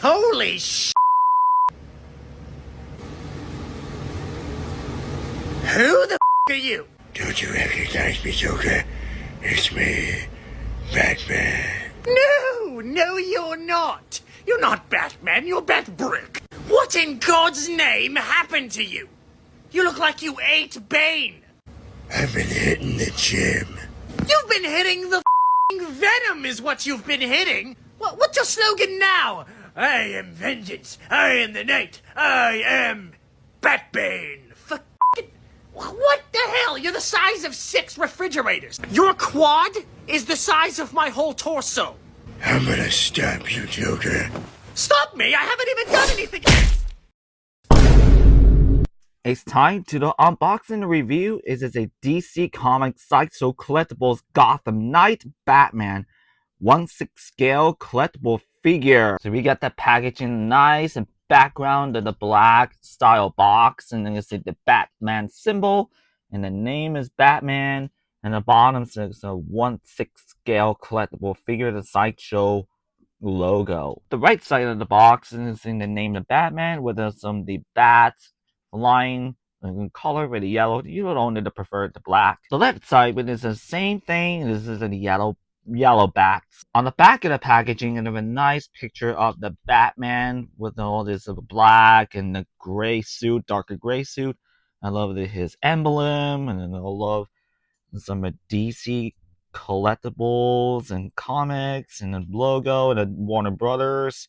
Holy sh! Who the f are you? Don't you recognize me, Joker? It's me, Batman. No, you're not. You're not Batman, you're Batbrick. What in God's name happened to you? You look like you ate Bane. I've been hitting the gym. You've been hitting the venom is what you've been hitting. What's your slogan now? I am vengeance. I am the night. I am Batbane. What the hell? You're the size of 6 refrigerators. Your quad is the size of my whole torso. I'm gonna stop you, Joker. Stop me! I haven't even done anything! It's time to the unboxing review. This is a DC Comics Sideshow Collectibles Gotham Knight Batman 1/6 scale collectible figure. So we got the packaging nice and background of the black style box, and then you see the Batman symbol, and the name is Batman, and the bottom says a 1/6 scale collectible figure, the Sideshow logo. The right side of the box is in the name of Batman with some of the bats line in color with the yellow. You don't need to prefer the black. The left side, but it's the same thing. This is the yellow bats. On the back of the packaging, and a nice picture of the Batman with all this black and the gray suit, darker gray suit. I love his emblem, and then I love some DC collectibles and comics and the logo and the Warner Brothers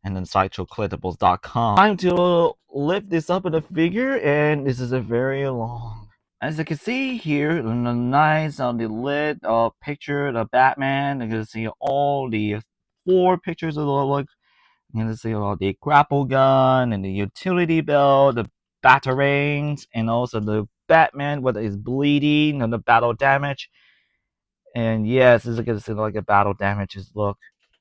and then SideshowCollectibles.com. Time to lift this up in a figure, and this is a very long. As you can see here, in the nice on the lid picture of the Batman, you can see all the 4 pictures of the look. You can see all the grapple gun and the utility belt, the batarangs, and also the Batman with his bleeding and the battle damage. And yes, this is going to see like a battle damages look.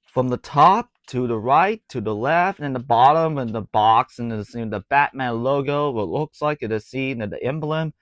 From the top to the right, to the left, and the bottom, and the box, and the Batman logo, what looks like it is seen in the emblem.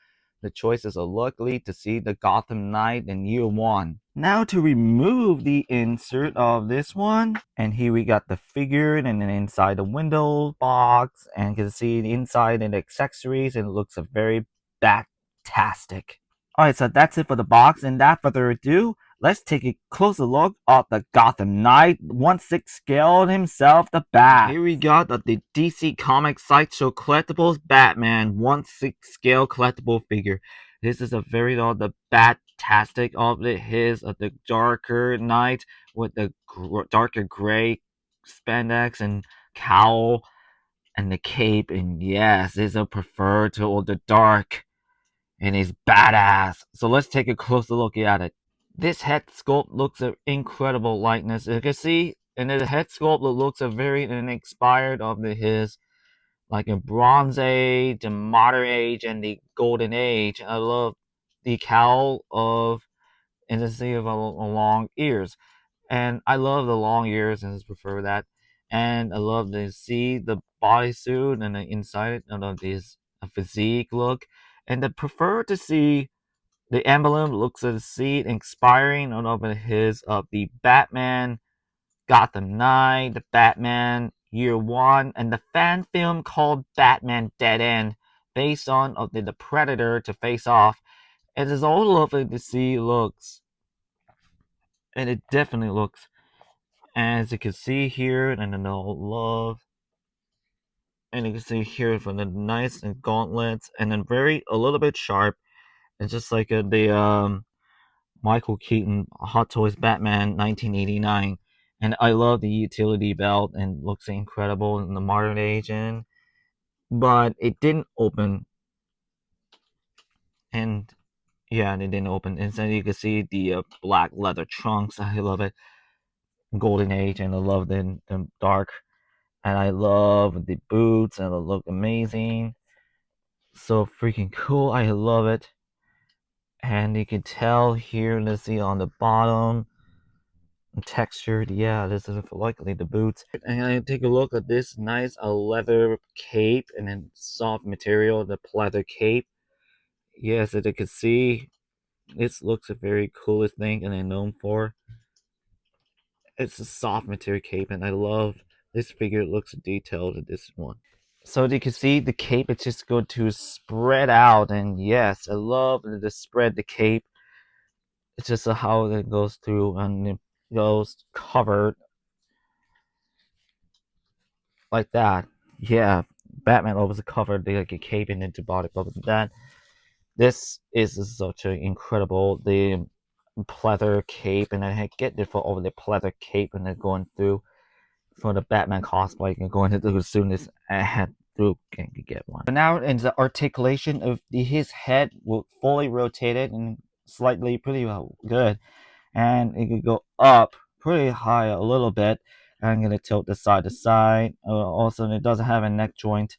The choices are luckily to see the Gotham Knight in year 1. Now to remove the insert of this one, and here we got the figure, and then inside the window box, and you can see the inside and the accessories, and it looks very Bat-tastic. Alright, so that's it for the box, and without further ado, let's take a closer look at the Gotham Knight 1/6 scale himself, the Bat. Here we got the DC Comics Sideshow Collectibles Batman 1/6 scale collectible figure. This is a very the Bat-tastic of the darker Knight with the darker gray spandex and cowl and the cape, and yes, this is a preferred to all the dark. And he's badass. So let's take a closer look at it. This head sculpt looks an incredible likeness. You can see in the head sculpt it looks a very inspired of his like a Bronze Age, the Modern Age, and the Golden Age. I love the cowl of and the sea of long ears. And I love the long ears and just prefer that. And I love to see the bodysuit and the inside of this physique look. And I prefer to see the emblem looks to see it inspiring of his of the Batman Gotham Knight, the Batman Year 1, and the fan film called Batman Dead End, based on of the Predator to face off. It is all lovely to see looks. And it definitely looks. As you can see here, and then love. And you can see here from the nice and gauntlets, and then a little bit sharp. It's just like the Michael Keaton Hot Toys Batman 1989. And I love the utility belt and looks incredible in the modern age. But it didn't open. And yeah, it didn't open. And so you can see the black leather trunks. I love it. Golden Age, and I love the dark. And I love the boots, and they look amazing. So freaking cool. I love it. And you can tell here, let's see on the bottom, textured. Yeah, this is likely the boots. And I take a look at this nice leather cape and then soft material, the pleather cape. Yes, as you can see, this looks a very coolest thing and I'm known for. It's a soft material cape, and I love This figure looks detailed in this one. So you can see the cape is just going to spread out, and yes, I love the spread the cape. It's just how it goes through and it goes covered like that. Yeah, Batman always covered like a cape and into body, but that this is such an incredible the pleather cape, and I get it for over the pleather cape, and then going through for the Batman cosplay and going to do as soon as I had through can get one. But now in the articulation of his head will fully rotated and slightly pretty well good, and it could go up pretty high a little bit. I'm gonna tilt this side to side. Also, it doesn't have a neck joint.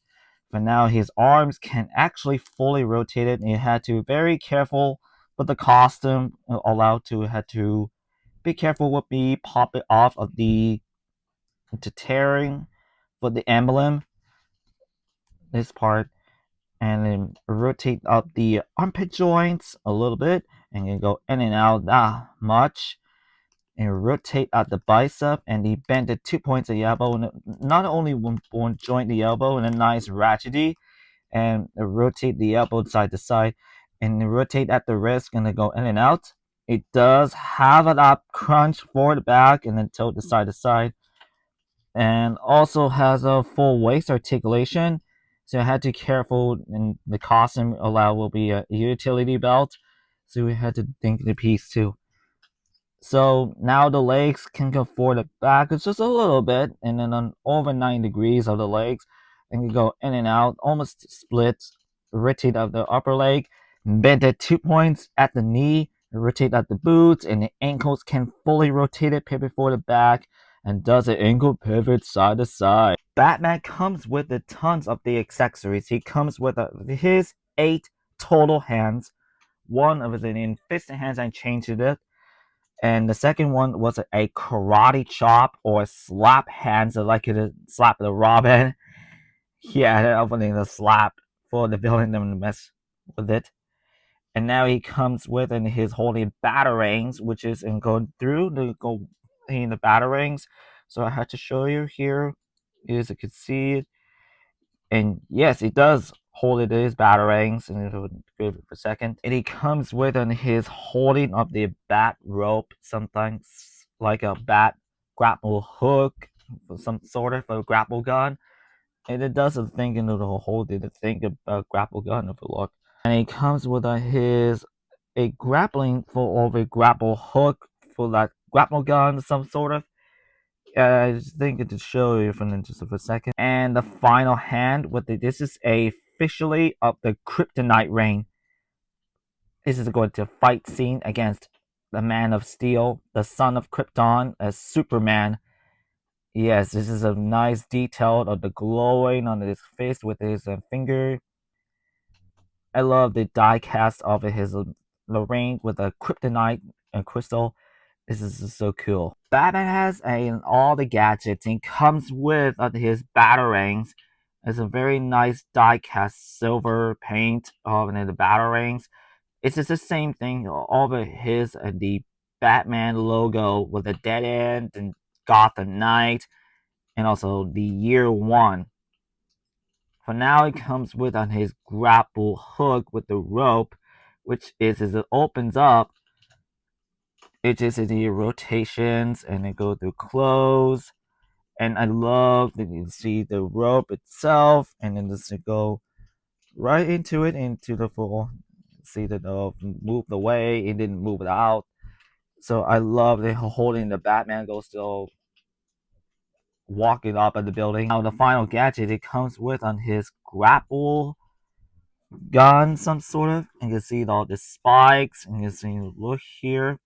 For now, his arms can actually fully rotate it, and you had to be very careful. But the costume allowed to had to be careful with me pop it off of the to tearing for the emblem. This part, and then rotate up the armpit joints a little bit, and you go in and out that much. And rotate out the bicep, and he bent the 2 points of the elbow, and not only one joint the elbow and a nice ratchety, and rotate the elbow side to side, and rotate at the wrist, and then go in and out. It does have an up crunch forward back, and then tilt the side to side, and also has a full waist articulation. So I had to be careful, and the costume allow will be a utility belt, so we had to think the piece too. So now the legs can go forward back just a little bit, and then on over 90 degrees of the legs, and you go in and out, almost split, rotate of the upper leg, bend at 2 points at the knee, rotate at the boots, and the ankles can fully rotate it, pivot forward the back, and does an ankle pivot side to side. Batman comes with a tons of the accessories. He comes with his 8 total hands. One of it in fist hands and changed it, and the second one was a karate chop or slap hand, so like it slap the Robin. Yeah, that opening the slap for the villain and mess with it. And now he comes with and he's holding batarangs, which is in going through the go in the batarangs. So I had to show you here, as you can see it. And yes, it does hold it his batarangs, and it'll give it for a second. And he comes with and his holding of the bat rope, sometimes like a bat grapple hook, some sort of a grapple gun. And it does a thing and it'll hold it, a thing about grapple gun if you look. And he comes with his a grappling for of a grapple hook for that grapple gun, some sort of. I just think to show you from just for a second. And the final hand with this is officially of the Kryptonite Ring. This is going to fight scene against the Man of Steel, the son of Krypton, as Superman. Yes, this is a nice detail of the glowing on his face with his finger. I love the die cast of his the ring with a kryptonite and crystal. This is so cool. Batman has all the gadgets. He comes with his batarangs. It's a very nice die cast silver paint of the batarangs. It's just the same thing over his the Batman logo with a dead end and Gotham Knight, and also the year one. For now, it comes with on his grapple hook with the rope, which is as it opens up, it just is the rotations and it goes through close. And I love that you see the rope itself, and then just to go right into it, into the full. See that moved away, it didn't move it out. So I love the holding the Batman goes still walking up at the building. Now the final gadget it comes with on his grapple gun, some sort of. And you can see all the spikes, and you see look here,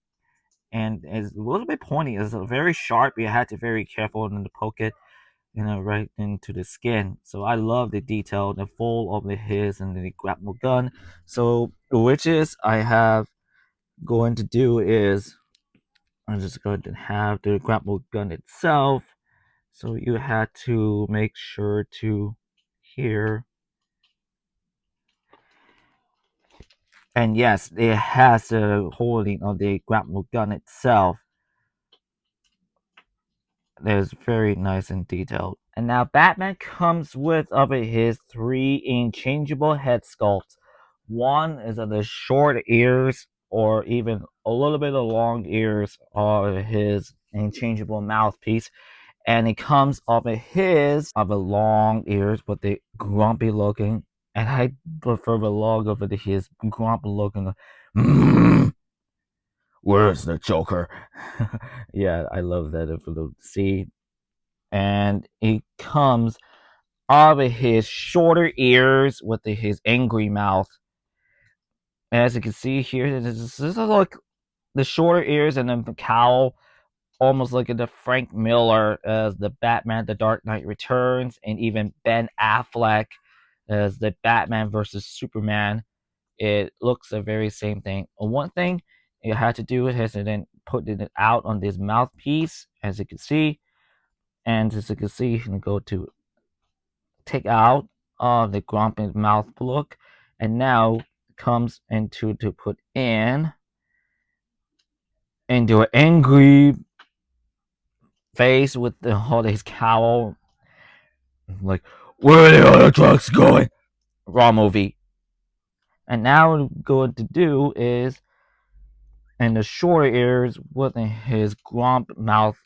and it's a little bit pointy. It's very sharp. You had to be very careful in the poke it, right into the skin. So I love the detail, the full of the his and the grapple gun. So which is I have going to do is I'm just going to have the grapple gun itself. So you had to make sure to here. And yes, it has the holding of the grapple gun itself. That is very nice and detailed. And now Batman comes with of his 3 interchangeable head sculpts. One is of the short ears, or even a little bit of long ears, of his interchangeable mouthpiece. And it comes of the long ears with the grumpy looking. And I prefer the look of his grumpy looking. Where's the Joker? Yeah, I love that for the see. And it comes of his shorter ears with his angry mouth. And as you can see here, this is like the shorter ears and then the cowl, almost like the Frank Miller as the Batman The Dark Knight Returns, and even Ben Affleck as the Batman versus Superman. It looks the very same thing. One thing you had to do is to then put it out on this mouthpiece, as you can see. And as you can see, you can go to take out the grumpy mouth look, and now comes into to put in into an angry face with the whole his cowl, like, where are the other trucks going? Raw movie. And now what we're going to do is, in the shorter ears with his grump mouth.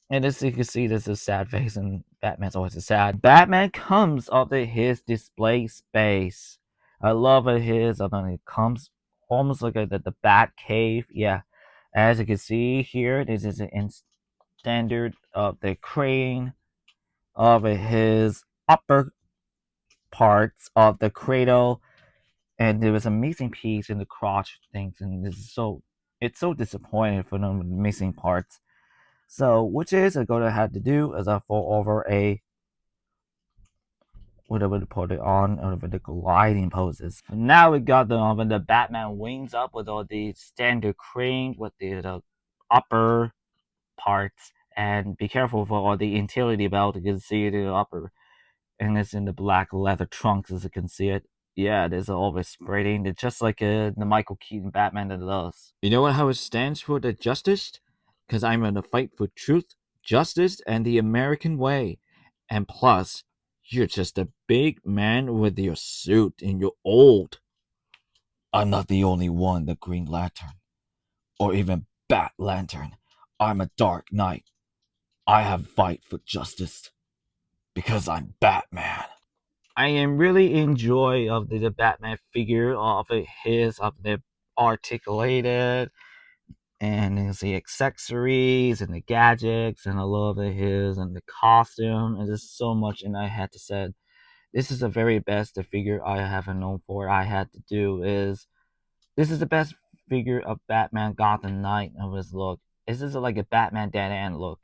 And as you can see, this is a sad face, and Batman's always a sad. Batman comes up to his display space. I love his. It comes almost like the Bat Cave. Yeah, as you can see here, this is an standard of the crane of his upper parts of the cradle, and there was a missing piece in the crotch things, and this is it's so disappointing for the missing parts. So, which is I'm gonna have to do is I fall over a whatever to put it on over the gliding poses. Now we got when the Batman wings up with all the standard crane with the upper parts, and be careful for all the utility belt. You can see the upper, and it's in the black leather trunks as you can see it. Yeah, there's always spreading. It's just like the Michael Keaton Batman that does. You know how it stands for the justice? Because I'm in a fight for truth, justice, and the American way. And plus, you're just a big man with your suit and you're old. I'm not the only one, the Green Lantern. Or even Bat Lantern. I'm a Dark Knight. I have fight for justice. Because I'm Batman. I am really enjoy of the Batman figure of the articulated and the accessories and the gadgets, and I love his and the costume, and there's so much. And I had to say, this is the very best figure I have known for. I had to do is this is the best figure of Batman Gotham Knight of his look. This is like a Batman Dead End look.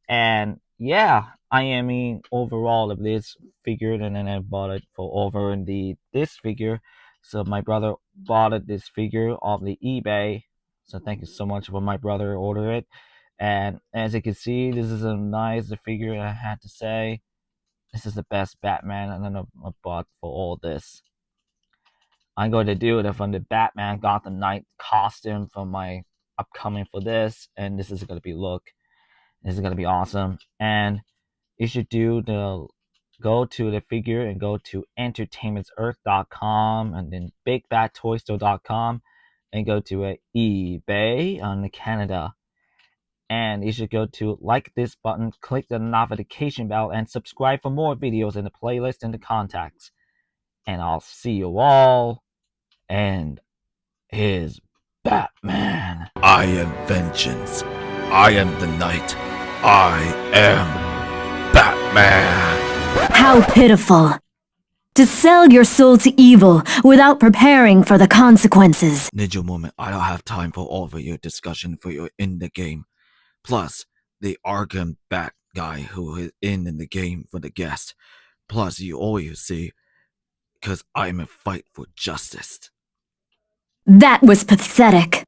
And yeah, I mean overall of this figure, and then I bought it for over in this figure. So my brother bought this figure off the eBay. So thank you so much for my brother order it. And as you can see, this is a nice figure. I had to say, this is the best Batman, and then I bought for all this. I'm going to do it from the Batman Gotham Knight costume for my upcoming for this, and this is going to be look. This is gonna be awesome, and you should go to the figure and go to entertainmentsearth.com and then bigbattoystore.com and go to eBay on Canada, and you should go to like this button, click the notification bell, and subscribe for more videos in the playlist and the contacts. And I'll see you all, and here's Batman. I am vengeance. I am the night. I am Batman. How pitiful. To sell your soul to evil without preparing for the consequences. Ninja moment, I don't have time for all of your discussion for your in the game. Plus, the Arkham Bat guy who is in the game for the guest. Plus, you always see, because I'm a fight for justice. That was pathetic.